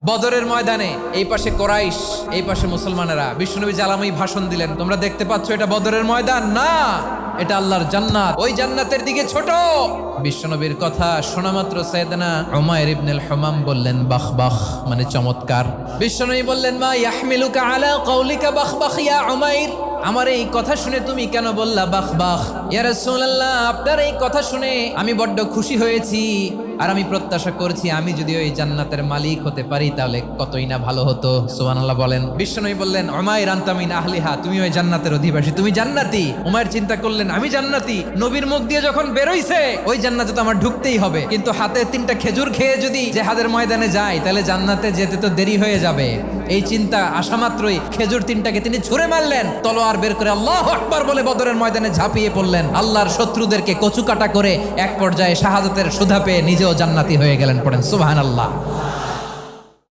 বদরের ময়দানে এই পাশে কোরাইশ, এই পাশে মুসলমানেরা। বিশ্বনবী জালাময়ী ভাষণ দিলেন, তোমরা দেখতে পাচ্ছ এটা বদরের ময়দান না, এটা আল্লাহর জান্নাত, ওই জান্নাতের দিকে ছোট। বিশ্বনবীর কথা শোনা মাত্র সাইয়েদনা উমাইর ইবনুল হুমাম বললেন বাখ বাখ, মানে চমৎকার। বিশ্বনবী বললেন মা ইয়াহমিলুকা আলা কওলিকা বাখ বাখ ইয়া উমাইর, আমার এই কথা শুনে তুমি কেন বললা বাখ বাখ? ইয়া রাসূলুল্লাহ, আপনার এই কথা শুনে আমি বড্ড খুশি হয়েছি, আর আমি প্রত্যাশা করছি আমি যদি ওই জান্নাতের মালিক হতে পারি তাহলে কতই না ভালো হতো। সুবহানাল্লাহ বলেন। বিশ্বনবী বললেন উমাইর আনতা মিন আহলিহা, তুমি ওই জান্নাতের অধিবাসী, তুমি জান্নাতি। উমাইর চিন্তা করলেন আমি জান্নাতি, নবীর মুখ দিয়ে যখন বেরোইছে ওই জান্নাতে তো আমার ঢুকতেই হবে, কিন্তু হাতে 3টা খেজুর খেয়ে যদি জেহাদের ময়দানে যাই তাহলে জান্নাতে যেতে তো দেরি হয়ে যাবে। এই চিন্তা আসা মাত্রই খেজুর 3টাকে তিনি ছুঁড়ে মারলেন, তলোয়ার বের করে আল্লাহু আকবার বলে বদরের ময়দানে ঝাঁপিয়ে পড়লেন। আল্লাহর শত্রুদেরকে কচুকাটা করে এক পর্যায়ে শাহাদাতের সুধা পেয়ে নিজেও জান্নাতি হয়ে গেলেন। পড়েন সুবহানাল্লাহ।